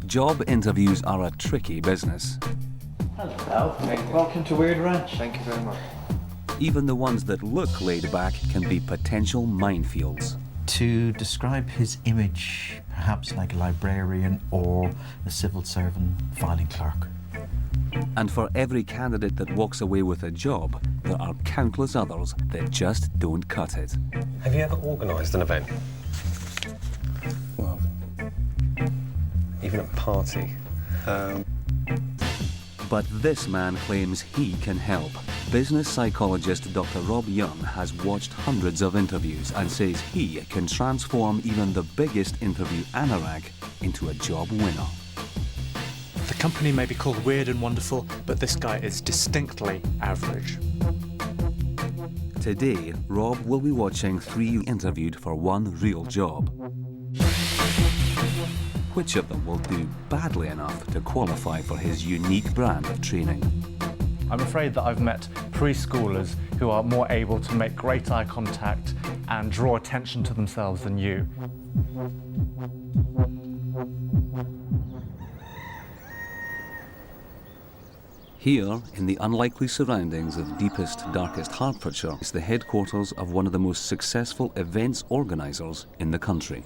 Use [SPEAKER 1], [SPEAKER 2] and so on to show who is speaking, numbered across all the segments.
[SPEAKER 1] Job interviews are a tricky business.
[SPEAKER 2] Hello, welcome to Weird Ranch.
[SPEAKER 3] Thank you very much.
[SPEAKER 1] Even the ones that look laid back can be potential minefields.
[SPEAKER 2] To describe his image, perhaps like a librarian or a civil servant filing clerk.
[SPEAKER 1] And for every candidate that walks away with a job, there are countless others that just don't cut it.
[SPEAKER 4] Have you ever organised an event?
[SPEAKER 3] Well,
[SPEAKER 4] Even a party?
[SPEAKER 1] But this man claims he can help. Business psychologist Dr Rob Yeung has watched hundreds of interviews and says he can transform even the biggest interview anorak into a job winner.
[SPEAKER 5] The company may be called weird and wonderful, but this guy is distinctly average.
[SPEAKER 1] Today, Rob will be watching 3 interviewed for one real job. Which of them will do badly enough to qualify for his unique brand of training?
[SPEAKER 5] I'm afraid that I've met preschoolers who are more able to make great eye contact and draw attention to themselves than you.
[SPEAKER 1] Here, in the unlikely surroundings of deepest, darkest Hertfordshire, is the headquarters of one of the most successful events organisers in the country.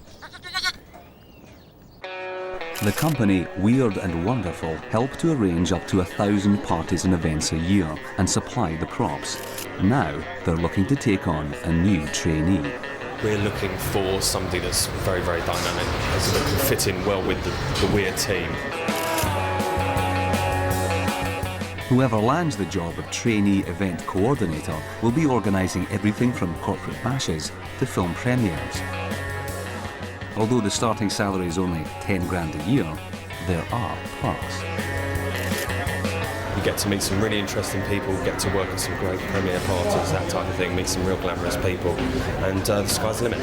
[SPEAKER 1] The company, Weird and Wonderful, help to arrange up to 1,000 parties and events a year and supply the props. Now, they're looking to take on a new trainee.
[SPEAKER 4] We're looking for somebody that's very, very dynamic, that can fit in well with the Weird team.
[SPEAKER 1] Whoever lands the job of trainee event coordinator will be organising everything from corporate bashes to film premieres. Although the starting salary is only 10 grand a year, there are perks.
[SPEAKER 4] You get to meet some really interesting people, get to work at some great premiere parties, that type of thing, meet some real glamorous people, and the sky's the limit.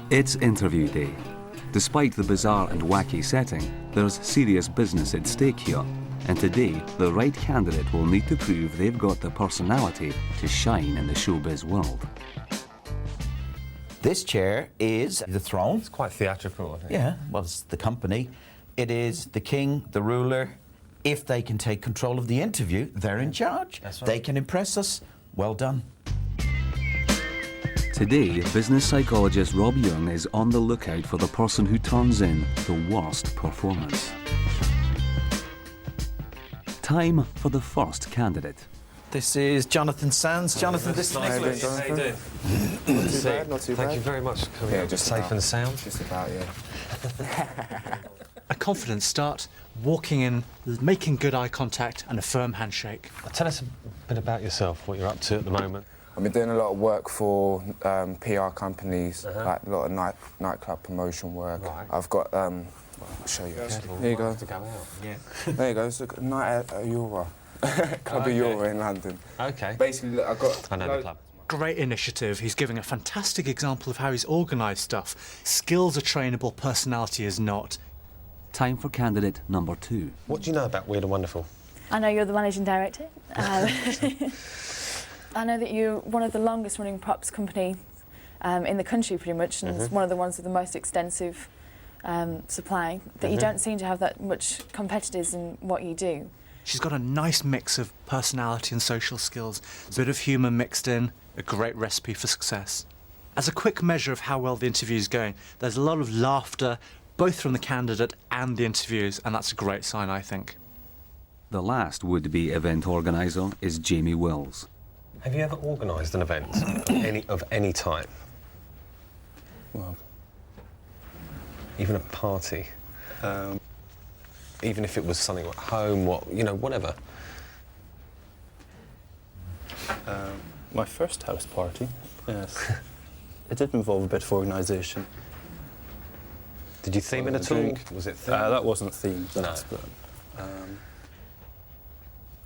[SPEAKER 1] It's interview day. Despite the bizarre and wacky setting, there's serious business at stake here, and today the right candidate will need to prove they've got the personality to shine in the showbiz world.
[SPEAKER 2] This chair is the throne.
[SPEAKER 4] It's quite theatrical, I think.
[SPEAKER 2] Yeah, well, it's the company. It is the king, the ruler. If they can take control of the interview, they're in charge.
[SPEAKER 4] That's right.
[SPEAKER 2] They can impress us. Well done.
[SPEAKER 1] Today, business psychologist Rob Yeung is on the lookout for the person who turns in the worst performance. Time for the first candidate.
[SPEAKER 2] This is Jonathan Sands. Jonathan, this is
[SPEAKER 4] Nice.
[SPEAKER 2] Nicholas.
[SPEAKER 4] How you doing?
[SPEAKER 3] not too bad, not too bad.
[SPEAKER 4] Thank you very much for coming.
[SPEAKER 3] Yeah,
[SPEAKER 4] out.
[SPEAKER 3] just
[SPEAKER 4] safe
[SPEAKER 3] about.
[SPEAKER 4] and sound.
[SPEAKER 3] Just about, yeah.
[SPEAKER 5] A confident start, walking in, making good eye contact and a firm handshake.
[SPEAKER 4] Tell us a bit about yourself, what you're up to at the moment.
[SPEAKER 3] I've been doing a lot of work for PR companies, like a lot of nightclub promotion work.
[SPEAKER 4] Right.
[SPEAKER 3] I've got, I'll show you.
[SPEAKER 4] Careful,
[SPEAKER 3] There you
[SPEAKER 4] might
[SPEAKER 3] go.
[SPEAKER 4] have to go out.
[SPEAKER 2] Yeah.
[SPEAKER 3] There you go. It's a night at Aura, Club
[SPEAKER 4] Okay.
[SPEAKER 3] Aura in London.
[SPEAKER 4] Okay.
[SPEAKER 3] Basically, look, I've got.
[SPEAKER 4] I know the club.
[SPEAKER 5] Great initiative. He's giving a fantastic example of how he's organised stuff. Skills are trainable, personality is not.
[SPEAKER 1] Time for candidate number 2.
[SPEAKER 4] What do you know about Weird and Wonderful?
[SPEAKER 6] I know you're the managing director. I know that you're one of the longest running props company in the country pretty much, and it's one of the ones with the most extensive supply, that you don't seem to have that much competitors in what you do.
[SPEAKER 5] She's got a nice mix of personality and social skills, a bit of humour mixed in, a great recipe for success. As a quick measure of how well the interview is going, there's a lot of laughter, both from the candidate and the interviewers, and that's a great sign, I think.
[SPEAKER 1] The last would-be event organiser is Jamie Wills.
[SPEAKER 4] Have you ever organised an event of any type?
[SPEAKER 3] Well,
[SPEAKER 4] Even a party? Even if it was something at home, whatever.
[SPEAKER 7] My first house party, yes. It did involve a bit of organisation.
[SPEAKER 4] Did you theme it at all?
[SPEAKER 7] drink.
[SPEAKER 4] Was it themed?
[SPEAKER 7] That wasn't themed,
[SPEAKER 4] No.
[SPEAKER 7] but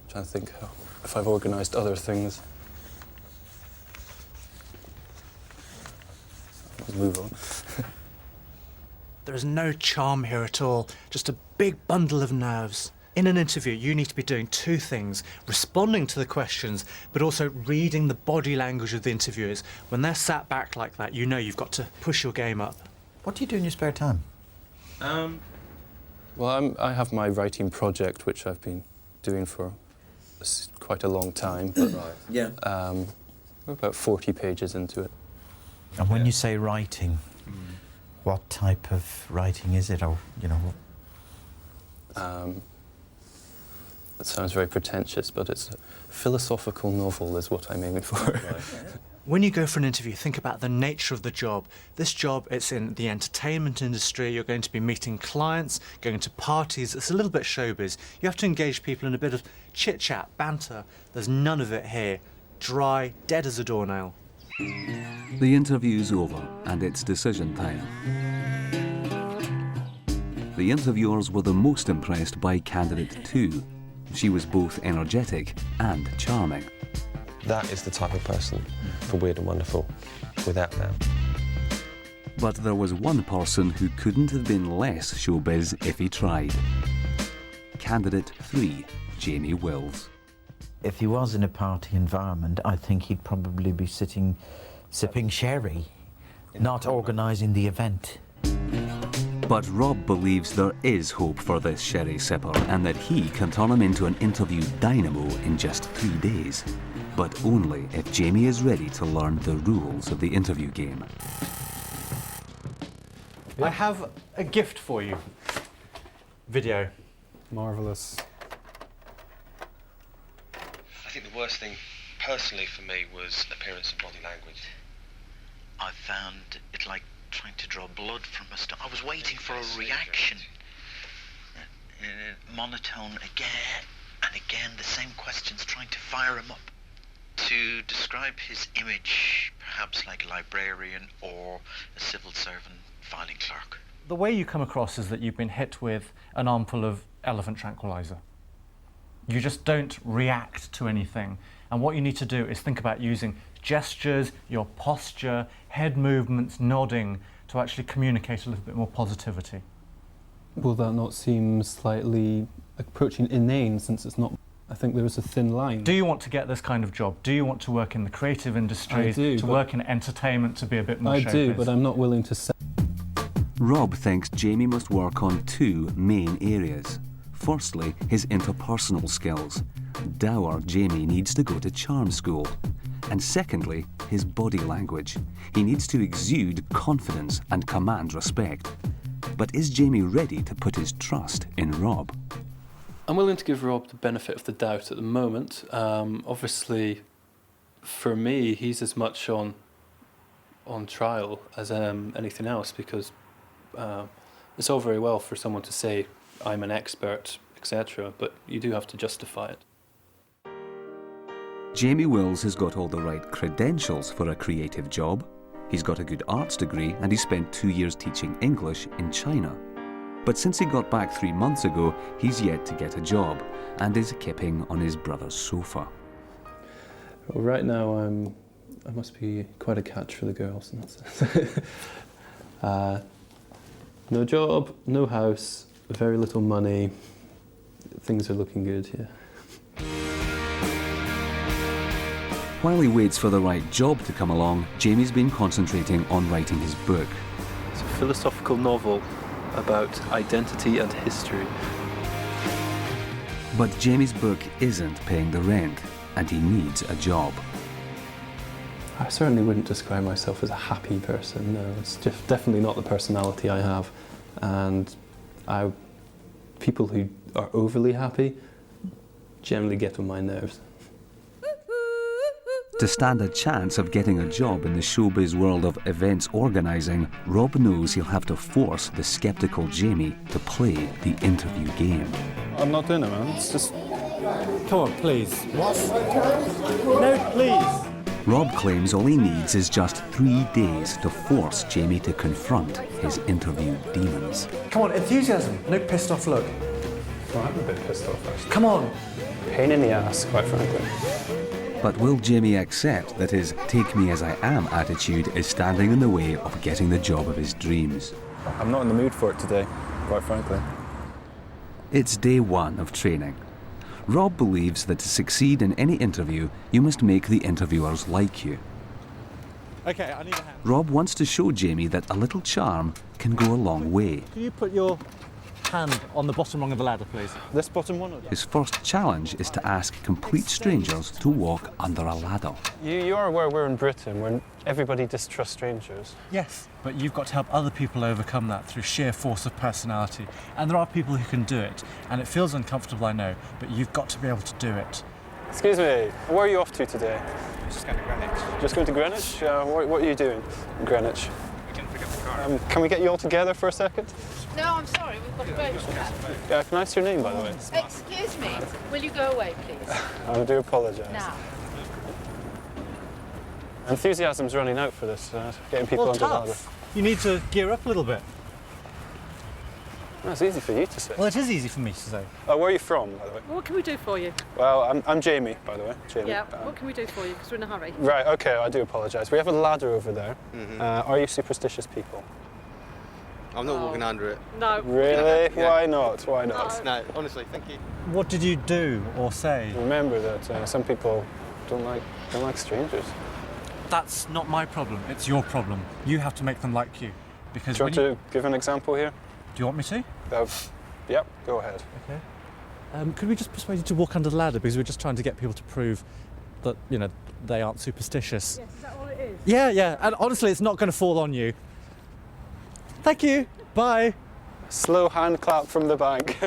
[SPEAKER 7] trying to think if I've organised other things. Let's move on.
[SPEAKER 5] There is no charm here at all, just a big bundle of nerves. In an interview, you need to be doing 2 things, responding to the questions, but also reading the body language of the interviewers. When they're sat back like that, you know you've got to push your game up.
[SPEAKER 2] What do you do in your spare time?
[SPEAKER 7] Well, I have my writing project, which I've been doing for quite a long time. But,
[SPEAKER 2] Yeah.
[SPEAKER 7] we're about 40 pages into it.
[SPEAKER 2] And when you say writing, what type of writing is it, or, you know,
[SPEAKER 7] It sounds very pretentious, but it's a philosophical novel is what I'm aiming for.
[SPEAKER 5] When you go for an interview, think about the nature of the job. This job, it's in the entertainment industry. You're going to be meeting clients, going to parties. It's a little bit showbiz. You have to engage people in a bit of chit-chat, banter. There's none of it here. Dry, dead as a doornail.
[SPEAKER 1] The interview's over and it's decision time. The interviewers were the most impressed by candidate 2. She was both energetic and charming.
[SPEAKER 4] That is the type of person for Weird and Wonderful, without doubt.
[SPEAKER 1] But there was one person who couldn't have been less showbiz if he tried. Candidate 3, Jamie Wills.
[SPEAKER 2] if he was in a party environment, I think he'd probably be sitting, sipping sherry, not organising the event.
[SPEAKER 1] But Rob believes there is hope for this sherry sipper and that he can turn him into an interview dynamo in just 3 days. But only if Jamie is ready to learn the rules of the interview game.
[SPEAKER 5] I have a gift for you. Video.
[SPEAKER 7] Marvellous.
[SPEAKER 4] I think the worst thing, personally for me, was appearance and body language.
[SPEAKER 8] I found it like trying to draw blood from a stone. I was waiting for a reaction. Monotone again and again, the same questions, trying to fire him up. To describe his image, perhaps like a librarian or a civil servant filing clerk.
[SPEAKER 5] The way you come across is that you've been hit with an armful of elephant tranquilizer. You just don't react to anything. And what you need to do is think about using gestures, your posture, head movements, nodding, to actually communicate a little bit more positivity.
[SPEAKER 7] Will that not seem slightly approaching inane, since it's not? I think there is a thin line.
[SPEAKER 5] Do you want to get this kind of job? Do you want to work in the creative industry,
[SPEAKER 7] I do,
[SPEAKER 5] to work in entertainment, to be a bit more showbiz?
[SPEAKER 7] I do, but I'm not willing to say.
[SPEAKER 1] Rob thinks Jamie must work on 2 main areas. Firstly, his interpersonal skills. Dour Jamie needs to go to charm school. And secondly, his body language. He needs to exude confidence and command respect. But is Jamie ready to put his trust in Rob?
[SPEAKER 7] I'm willing to give Rob the benefit of the doubt at the moment. Obviously, for me, he's as much on trial as anything else, because it's all very well for someone to say, I'm an expert, etc., but you do have to justify it.
[SPEAKER 1] Jamie Wills has got all the right credentials for a creative job. He's got a good arts degree and he spent 2 years teaching English in China. But since he got back 3 months ago, he's yet to get a job and is kipping on his brother's sofa.
[SPEAKER 7] Well, right now, I must be quite a catch for the girls in that sense. No job, no house, very little money. Things are looking good, yeah.
[SPEAKER 1] While he waits for the right job to come along, Jamie's been concentrating on writing his book.
[SPEAKER 7] It's a philosophical novel about identity and history.
[SPEAKER 1] But Jamie's book isn't paying the rent and he needs a job.
[SPEAKER 7] I certainly wouldn't describe myself as a happy person, no. It's just definitely not the personality I have. And people who are overly happy generally get on my nerves.
[SPEAKER 1] To stand a chance of getting a job in the showbiz world of events organising, Rob knows he'll have to force the sceptical Jamie to play the interview game.
[SPEAKER 7] I'm not doing it, man. It's just...
[SPEAKER 5] Come on, please. What? No, please.
[SPEAKER 1] Rob claims all he needs is just 3 days to force Jamie to confront his interview demons.
[SPEAKER 5] Come on, enthusiasm. No pissed off look.
[SPEAKER 7] Well, I'm a bit pissed off, actually.
[SPEAKER 5] Come on.
[SPEAKER 7] Pain in the ass, quite frankly.
[SPEAKER 1] But will Jamie accept that his take me as I am attitude is standing in the way of getting the job of his dreams?
[SPEAKER 7] I'm not in the mood for it today, quite frankly.
[SPEAKER 1] It's day 1 of training. Rob believes that to succeed in any interview, you must make the interviewers like you.
[SPEAKER 5] Okay, I need a hand.
[SPEAKER 1] Rob wants to show Jamie that a little charm can go a long way.
[SPEAKER 5] Can you put your hand on the bottom rung of the ladder, please? This bottom one? Or...
[SPEAKER 1] His first challenge is to ask complete strangers to walk under a ladder.
[SPEAKER 9] You are aware we're in Britain, where everybody distrusts strangers.
[SPEAKER 5] Yes, but you've got to help other people overcome that through sheer force of personality. And there are people who can do it, and it feels uncomfortable, I know, but you've got to be able to do it.
[SPEAKER 9] Excuse me, where are you off to today?
[SPEAKER 5] Just going to Greenwich.
[SPEAKER 9] Just going to Greenwich? What are you doing in Greenwich?
[SPEAKER 5] We can pick up the car.
[SPEAKER 9] Can we get you all together for a second?
[SPEAKER 10] No, I'm sorry, we've got to go.
[SPEAKER 9] Can I ask your name, by the way?
[SPEAKER 10] Excuse me, will you go away, please?
[SPEAKER 9] I do apologise.
[SPEAKER 10] Now.
[SPEAKER 9] Enthusiasm's running out for this, getting people onto the ladder.
[SPEAKER 5] You need to gear up a little bit.
[SPEAKER 9] That's easy for you to say.
[SPEAKER 5] Well, it is easy for me to say.
[SPEAKER 9] Where are you from, by the way?
[SPEAKER 10] What can we do for you?
[SPEAKER 9] Well, I'm Jamie, by the way. Jamie.
[SPEAKER 10] Yeah, what can we do for you? Because we're in a hurry.
[SPEAKER 9] Right, okay, I do apologise. We have a ladder over there. Are you superstitious people?
[SPEAKER 11] I'm not walking under it.
[SPEAKER 10] No.
[SPEAKER 9] Really? Yeah. Why not? Why not?
[SPEAKER 11] No, honestly, thank you.
[SPEAKER 5] What did you do or say?
[SPEAKER 9] Remember that some people don't like strangers.
[SPEAKER 5] That's not my problem, it's your problem. You have to make them like you. Because
[SPEAKER 9] do you want to give an example here?
[SPEAKER 5] Do you want me to?
[SPEAKER 9] Yep, go ahead.
[SPEAKER 5] Okay. Could we just persuade you to walk under the ladder, because we're just trying to get people to prove that, you know, they aren't superstitious.
[SPEAKER 10] Yes, is that all it is?
[SPEAKER 5] Yeah, and honestly, it's not going to fall on you. Thank you. Bye.
[SPEAKER 9] Slow hand clap from the bank.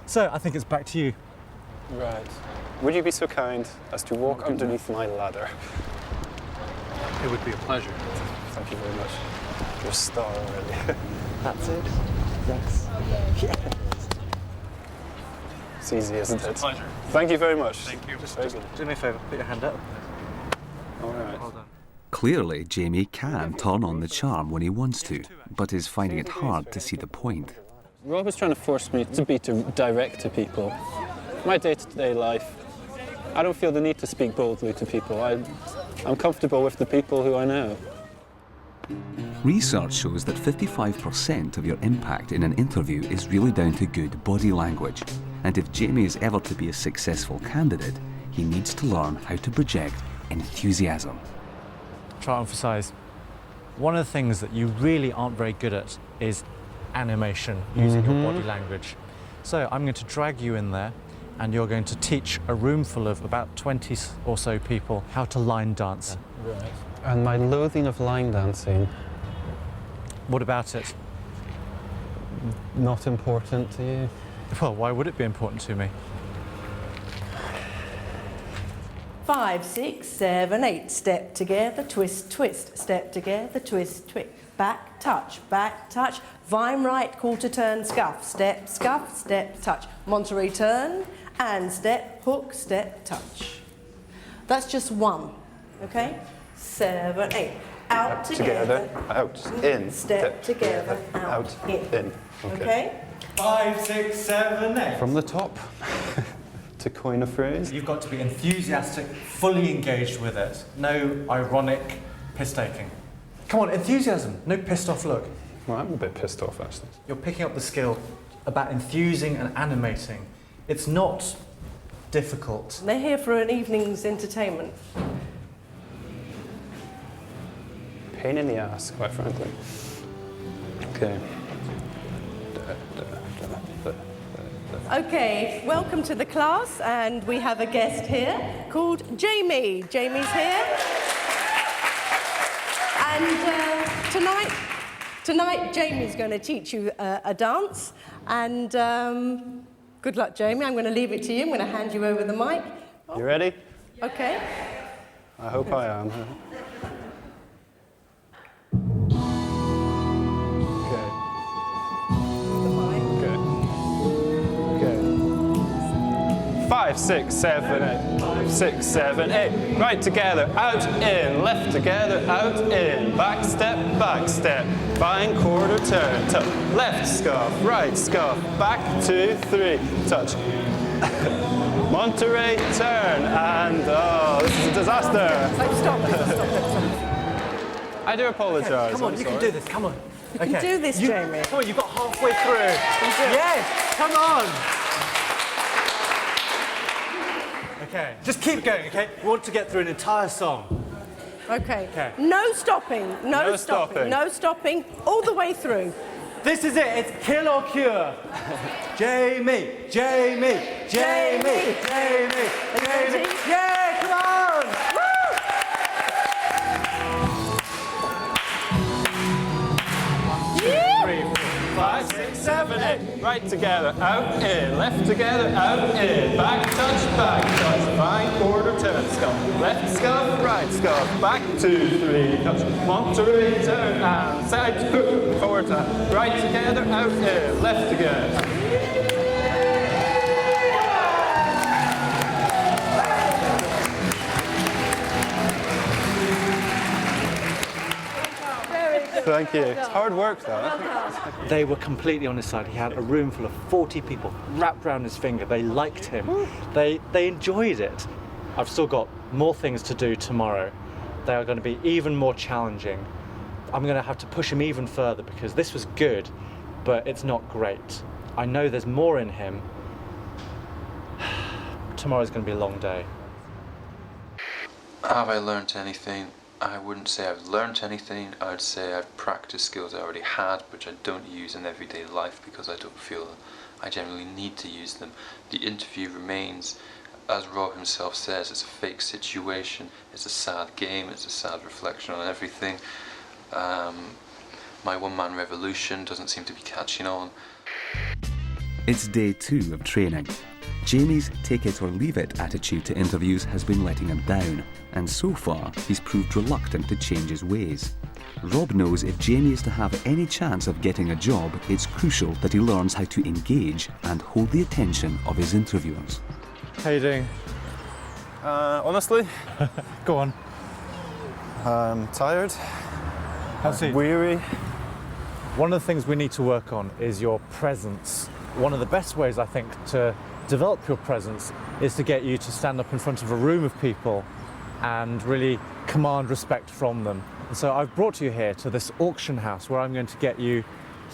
[SPEAKER 5] So, I think it's back to you.
[SPEAKER 9] Right. Would you be so kind as to walk underneath my ladder?
[SPEAKER 5] It would be a pleasure.
[SPEAKER 9] Thank you very much. You're a star already.
[SPEAKER 5] That's it? Yes.
[SPEAKER 9] It's easy, isn't it?
[SPEAKER 5] It's a pleasure.
[SPEAKER 9] Thank you very much.
[SPEAKER 5] Thank you. Just do me a favour, put your hand up.
[SPEAKER 9] All right.
[SPEAKER 5] Well done.
[SPEAKER 1] Clearly, Jamie can turn on the charm when he wants to, but is finding it hard to see the point.
[SPEAKER 9] Rob is trying to force me to be direct to people. My day-to-day life, I don't feel the need to speak boldly to people. I'm comfortable with the people who I know.
[SPEAKER 1] Research shows that 55% of your impact in an interview is really down to good body language. And if Jamie is ever to be a successful candidate, he needs to learn how to project enthusiasm.
[SPEAKER 5] Try to emphasise, one of the things that you really aren't very good at is animation, using your body language. So I'm going to drag you in there, and you're going to teach a room full of about 20 or so people how to line dance.
[SPEAKER 9] Right. And my loathing of line dancing.
[SPEAKER 5] What about it?
[SPEAKER 9] Not important to you?
[SPEAKER 5] Well, why would it be important to me?
[SPEAKER 12] 5, 6, 7, 8. Step together, twist, twist. Step together, twist, twist. Back, touch, vine right, quarter turn, scuff, step, touch. Monterey turn, and step, hook, step, touch. That's just one, okay? 7, 8. Out together,
[SPEAKER 9] out, in.
[SPEAKER 12] Step together, out, in. Okay?
[SPEAKER 5] 5, 6, 7, 8.
[SPEAKER 9] From the top, to coin a phrase.
[SPEAKER 5] You've got to be enthusiastic, fully engaged with it. No ironic piss-taking. Come on, enthusiasm, no pissed off look.
[SPEAKER 9] Well, I'm a bit pissed off, actually.
[SPEAKER 5] You're picking up the skill about enthusing and animating. It's not difficult.
[SPEAKER 12] They're here for an evening's entertainment.
[SPEAKER 9] Pain in the ass, quite frankly. Okay.
[SPEAKER 12] Okay, welcome to the class, and we have a guest here called Jamie. Jamie's here. And tonight Jamie's going to teach you a dance. And good luck, Jamie. I'm going to leave it to you. I'm going to hand you over the mic. Oh.
[SPEAKER 9] You ready?
[SPEAKER 12] Okay.
[SPEAKER 9] I hope I am. Okay. 5, 6, 7, 8. 5, 6, 7, 8. Right together, out, in. Left together, out, in. Back step, fine quarter turn. Touch. Left scuff, right scuff. Back 2, 3. Touch. Monterey turn. And oh, this is a disaster.
[SPEAKER 12] Stop.
[SPEAKER 9] I do apologise.
[SPEAKER 5] Okay, come on, you can do this. Come on.
[SPEAKER 12] You can do this, Jamie.
[SPEAKER 5] Come on, you've got halfway through. Yes, come on. Okay, just keep going, okay? We want to get through an entire song.
[SPEAKER 12] Okay.
[SPEAKER 5] Okay.
[SPEAKER 12] No stopping, no stopping, no stopping, all the way through.
[SPEAKER 5] This is it, it's kill or cure. Jamie, Jamie, Jamie, Jamie, Jamie. Yeah, come on! Woo!
[SPEAKER 9] 3, 4, 5, 6, 7, 8. Right together, out, in. Left together, out, in. Back touch, fine quarter turn, scuff. Left scuff, right scuff. Back 2, 3, touch. Monterey turn, and side hook, forward tap. Right together, out, in. Left together. Thank you. It's hard work, though.
[SPEAKER 5] They were completely on his side. He had a room full of 40 people wrapped around his finger. They liked him. They enjoyed it. I've still got more things to do tomorrow. They are going to be even more challenging. I'm going to have to push him even further because this was good, but it's not great. I know there's more in him. Tomorrow's going to be a long day.
[SPEAKER 13] Have I learnt anything? I wouldn't say I've learnt anything. I'd say I've practiced skills I already had, which I don't use in everyday life because I don't feel I generally need to use them. The interview remains, as Rob himself says, it's a fake situation, it's a sad game, it's a sad reflection on everything. My one-man revolution doesn't seem to be catching on.
[SPEAKER 1] It's day 2 of training. Jamie's take-it-or-leave-it attitude to interviews has been letting him down, and so far he's proved reluctant to change his ways. Rob knows if Jamie is to have any chance of getting a job, it's crucial that he learns how to engage and hold the attention of his interviewers.
[SPEAKER 5] How you doing?
[SPEAKER 9] Honestly,
[SPEAKER 5] Go on.
[SPEAKER 9] I'm tired.
[SPEAKER 5] How's he?
[SPEAKER 9] Weary.
[SPEAKER 5] One of the things we need to work on is your presence. One of the best ways, I think, to develop your presence is to get you to stand up in front of a room of people and really command respect from them. And so I've brought you here to this auction house where I'm going to get you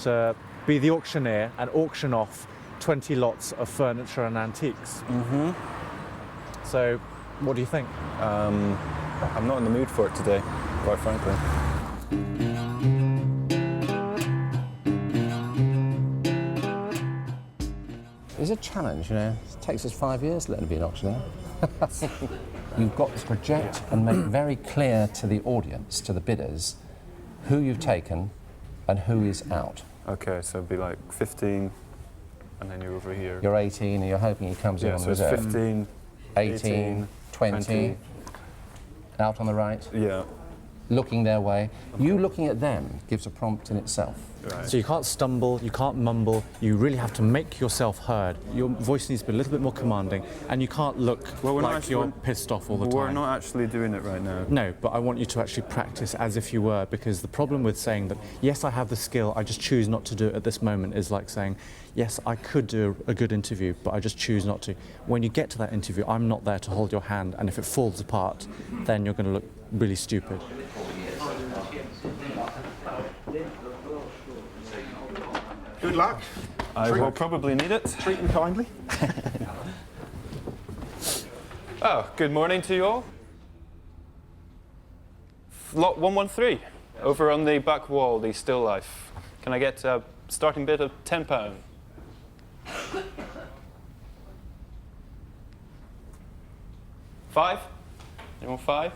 [SPEAKER 5] to be the auctioneer and auction off 20 lots of furniture and antiques.
[SPEAKER 9] Mm-hmm.
[SPEAKER 5] So, what do you think?
[SPEAKER 9] I'm not in the mood for it today, quite frankly.
[SPEAKER 14] It's a challenge, you know. It takes us 5 years to learn to be an auctioneer. You've got to project and make very clear to the audience, to the bidders, who you've taken and who is out.
[SPEAKER 9] Okay, so it'd be like 15, and then you're over here.
[SPEAKER 14] You're 18 and you're hoping he comes in on
[SPEAKER 9] so
[SPEAKER 14] reserve.
[SPEAKER 9] it's 15,
[SPEAKER 14] 18, 20, out on the right,
[SPEAKER 9] yeah.
[SPEAKER 14] looking their way. You looking at them gives a prompt in itself.
[SPEAKER 9] Right.
[SPEAKER 5] So you can't stumble, you can't mumble, you really have to make yourself heard. Your voice needs to be a little bit more commanding, and you can't look like you're pissed off all the time.
[SPEAKER 9] We're not actually doing it right now.
[SPEAKER 5] No, but I want you to actually practice as if you were, because the problem with saying that, yes, I have the skill, I just choose not to do it at this moment, is like saying, yes, I could do a good interview, but I just choose not to. When you get to that interview, I'm not there to hold your hand, and if it falls apart, then you're going to look really stupid.
[SPEAKER 11] Good luck.
[SPEAKER 9] I will probably need it.
[SPEAKER 11] Treat them kindly.
[SPEAKER 9] Oh, good morning to you all. Lot 113, over on the back wall, the still life. Can I get a starting bid of £10? Five? Anyone 5?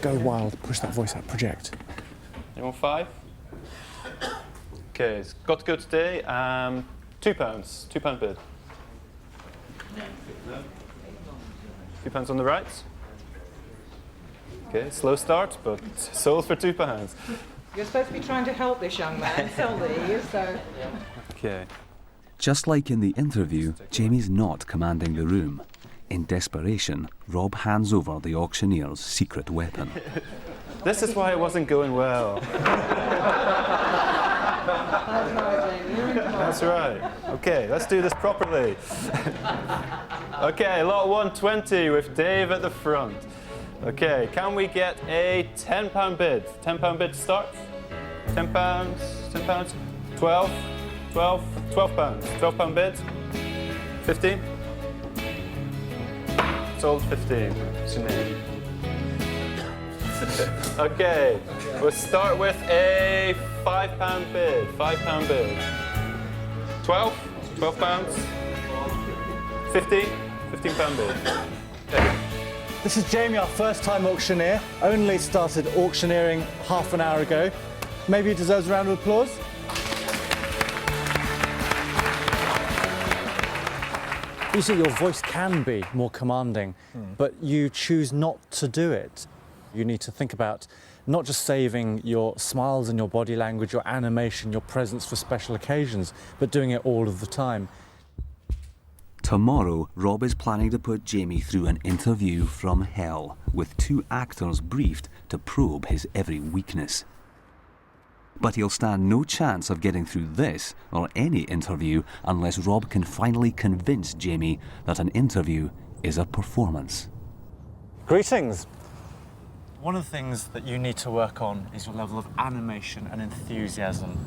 [SPEAKER 5] Go wild, push that voice out, project.
[SPEAKER 9] Anyone 5? Okay, it's got to go today. £2. £2 bid. £2 on the right. Okay, slow start, but sold for £2.
[SPEAKER 15] You're supposed to be trying to help this young man sell these, so...
[SPEAKER 9] Okay.
[SPEAKER 1] Just like in the interview, Jamie's not commanding the room. In desperation, Rob hands over the auctioneer's secret weapon.
[SPEAKER 9] This is why it wasn't going well. That's right. Okay, let's do this properly. Okay, lot 120 with Dave at the front. Okay, can we get a £10 bid? £10 bid to start? £10, £10, 12, £12 bid. 15? told 15. Sinead. Okay, we'll start with a £5 bid. £5 bid. 12? £12? 15? £15 bid. Okay.
[SPEAKER 5] This is Jamie, our first-time auctioneer. Only started auctioneering half an hour ago. Maybe he deserves a round of applause. You see, your voice can be more commanding, but you choose not to do it. You need to think about not just saving your smiles and your body language, your animation, your presence for special occasions, but doing it all of the time.
[SPEAKER 1] Tomorrow, Rob is planning to put Jamie through an interview from hell, with 2 actors briefed to probe his every weakness. But he'll stand no chance of getting through this or any interview unless Rob can finally convince Jamie that an interview is a performance.
[SPEAKER 5] Greetings. One of the things that you need to work on is your level of animation and enthusiasm.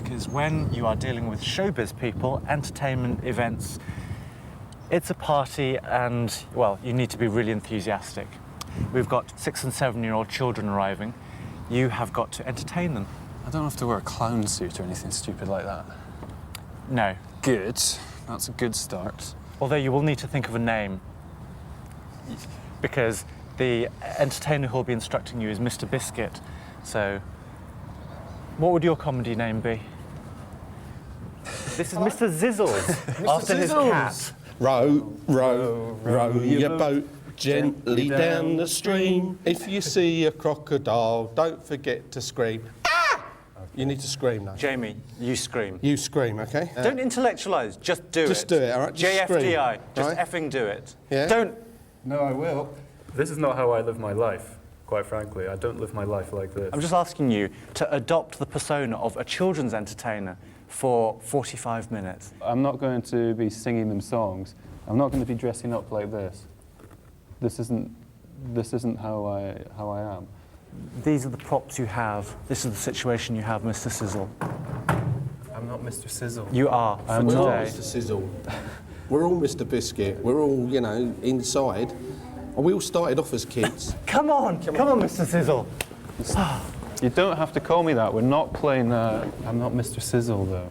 [SPEAKER 5] Because when you are dealing with showbiz people, entertainment events, it's a party and, well, you need to be really enthusiastic. We've got 6 and 7-year-old children arriving. You have got to entertain them.
[SPEAKER 9] I don't have to wear a clown suit or anything stupid like that.
[SPEAKER 5] No.
[SPEAKER 9] Good. That's a good start.
[SPEAKER 5] Although you will need to think of a name, because the entertainer who will be instructing you is Mr. Biscuit. So, what would your comedy name be? This is Mr. Zizzles, after his cat.
[SPEAKER 11] Row, row, row your boat gently down the stream. If you see a crocodile, don't forget to scream. Ah! You need to scream now.
[SPEAKER 5] Jamie, you scream.
[SPEAKER 11] You scream, okay?
[SPEAKER 5] Don't intellectualise, just do it.
[SPEAKER 11] Just do it, all right? Just
[SPEAKER 5] JFDI,
[SPEAKER 11] scream,
[SPEAKER 5] just
[SPEAKER 11] right?
[SPEAKER 5] effing do it.
[SPEAKER 11] Yeah?
[SPEAKER 5] Don't...
[SPEAKER 11] No, I will.
[SPEAKER 9] This is not how I live my life, quite frankly. I don't live my life like this.
[SPEAKER 5] I'm just asking you to adopt the persona of a children's entertainer for 45 minutes.
[SPEAKER 9] I'm not going to be singing them songs. I'm not going to be dressing up like this. This isn't how I am.
[SPEAKER 5] These are the props you have. This is the situation you have, Mr. Sizzle.
[SPEAKER 9] I'm not Mr. Sizzle.
[SPEAKER 5] You are for
[SPEAKER 11] We're all
[SPEAKER 5] today.
[SPEAKER 11] Mr. Sizzle. We're all Mr. Biscuit. We're all, you know, inside. We all started off as kids.
[SPEAKER 5] Come on, Mr. Sizzle.
[SPEAKER 9] You don't have to call me that. We're not playing I'm not Mr. Sizzle, though.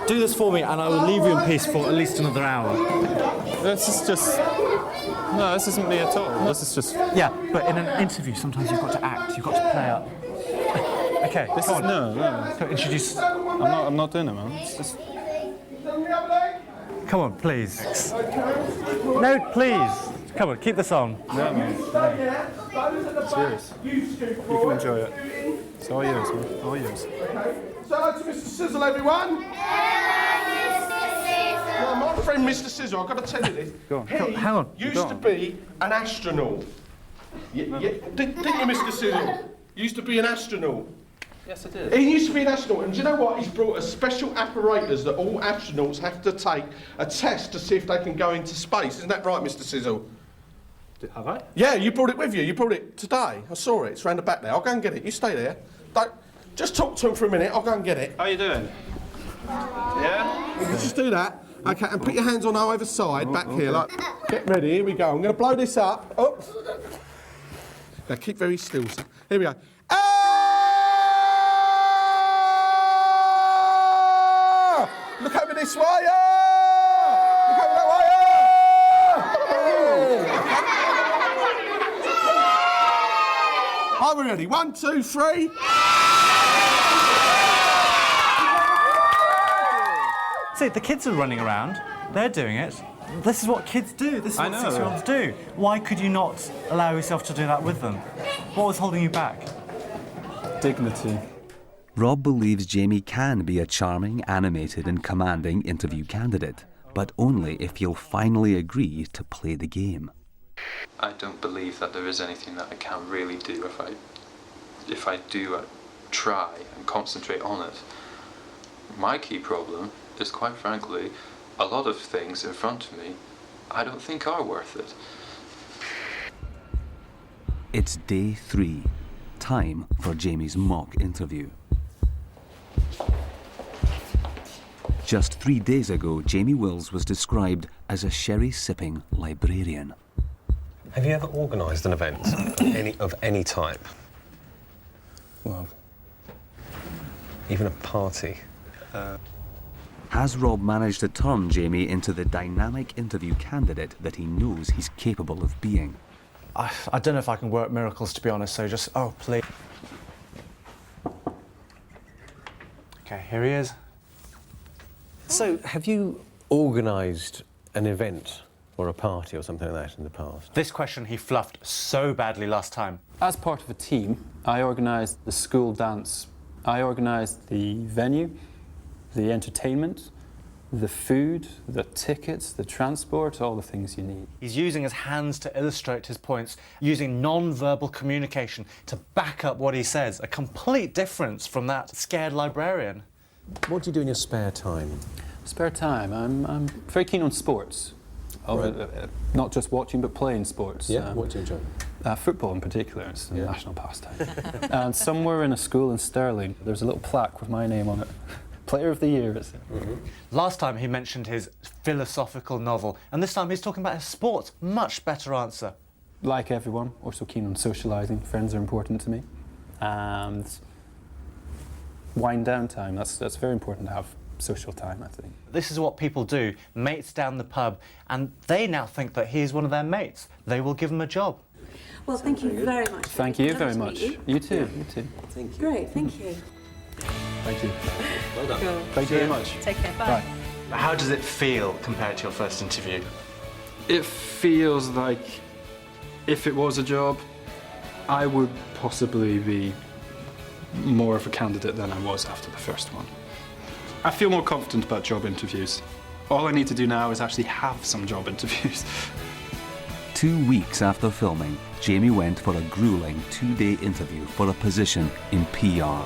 [SPEAKER 5] Do this for me and I will leave you in peace for at least another hour.
[SPEAKER 9] This is just... No, this isn't me at all. This is just...
[SPEAKER 5] Yeah, but in an interview, sometimes you've got to act, you've got to play up. Okay,
[SPEAKER 9] This
[SPEAKER 5] come
[SPEAKER 9] is...
[SPEAKER 5] on.
[SPEAKER 9] No.
[SPEAKER 5] So introduce...
[SPEAKER 9] I'm not doing it, man. It's just...
[SPEAKER 5] Come on, please. No, please. Come on, keep this on.
[SPEAKER 9] No, man. No. It's yours. You can enjoy it. It's all yours, man. All yours.
[SPEAKER 11] Say hello to Mr. Sizzle, everyone. Well, my friend Mr. Sizzle, I've got to tell you this.
[SPEAKER 9] Go on.
[SPEAKER 11] He
[SPEAKER 5] Hang on.
[SPEAKER 11] used to be an astronaut. Didn't you, Mr. Sizzle? Used to be an astronaut.
[SPEAKER 9] Yes, I did.
[SPEAKER 11] He used to be an astronaut, and do you know what? He's brought a special apparatus that all astronauts have to take a test to see if they can go into space. Isn't that right, Mr. Sizzle?
[SPEAKER 9] Have I?
[SPEAKER 11] Yeah, you brought it with you. You brought it today. I saw it. It's round the back there. I'll go and get it. You stay there. Don't... Just talk to him for a minute. I'll go and get it.
[SPEAKER 9] How you doing? Yeah?
[SPEAKER 11] You just do that. Okay, and put your hands on either side, back here, like, get ready, here we go. I'm going to blow this up. Oh. Now, keep very still. So. Here we go. Ah! Look over this way. Ah! Look over that way. Ah! Are we ready? 1, 2, 3.
[SPEAKER 5] See, the kids are running around. They're doing it. This is what kids do. This is what 6-year-olds do. Why could you not allow yourself to do that with them? What was holding you back?
[SPEAKER 9] Dignity.
[SPEAKER 1] Rob believes Jamie can be a charming, animated and commanding interview candidate, but only if he'll finally agree to play the game.
[SPEAKER 13] I don't believe that there is anything that I can really do if I do try and concentrate on it. My key problem is, quite frankly, a lot of things in front of me I don't think are worth it.
[SPEAKER 1] It's day 3, time for Jamie's mock interview. Just 3 days ago, Jamie Wills was described as a sherry-sipping librarian.
[SPEAKER 16] Have you ever organised an event of any type? Well, even a party?
[SPEAKER 1] Has Rob managed to turn Jamie into the dynamic interview candidate that he knows he's capable of being?
[SPEAKER 5] I don't know if I can work miracles, to be honest, so just, oh, please. Okay, here he is.
[SPEAKER 16] So, have you organised an event or a party or something like that in the past?
[SPEAKER 5] This question he fluffed so badly last time.
[SPEAKER 7] As part of a team, I organised the school dance. I organised the venue, the entertainment, the food, the tickets, the transport, all the things you need.
[SPEAKER 5] He's using his hands to illustrate his points, using non-verbal communication to back up what he says. A complete difference from that scared librarian.
[SPEAKER 16] What do you do in your spare time?
[SPEAKER 7] Spare time? I'm very keen on sports. Not just watching, but playing sports.
[SPEAKER 16] Yeah, what do you enjoy?
[SPEAKER 7] Football in particular, it's a national pastime. And somewhere in a school in Stirling, there's a little plaque with my name on it. Player of the Year, is it?
[SPEAKER 5] Last time he mentioned his philosophical novel, and this time he's talking about his sports. Much better answer.
[SPEAKER 7] Like everyone, also keen on socialising. Friends are important to me. And wind down time, that's very important to have social time, I think.
[SPEAKER 5] This is what people do, mates down the pub, and they now think that he's one of their mates. They will give him a job.
[SPEAKER 17] Well, thank you very much.
[SPEAKER 7] Thank you very much. You too, you too.
[SPEAKER 16] Thank you.
[SPEAKER 17] Great, thank you.
[SPEAKER 7] Thank you.
[SPEAKER 16] Well done.
[SPEAKER 17] Cool.
[SPEAKER 7] Thank you very much.
[SPEAKER 17] Take care, bye.
[SPEAKER 5] How does it feel compared to your first interview?
[SPEAKER 7] It feels like if it was a job, I would possibly be more of a candidate than I was after the first one. I feel more confident about job interviews. All I need to do now is actually have some job interviews.
[SPEAKER 1] 2 weeks after filming, Jamie went for a grueling 2-day interview for a position in PR.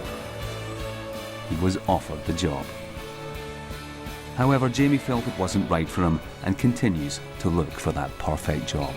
[SPEAKER 1] He was offered the job. However, Jamie felt it wasn't right for him and continues to look for that perfect job.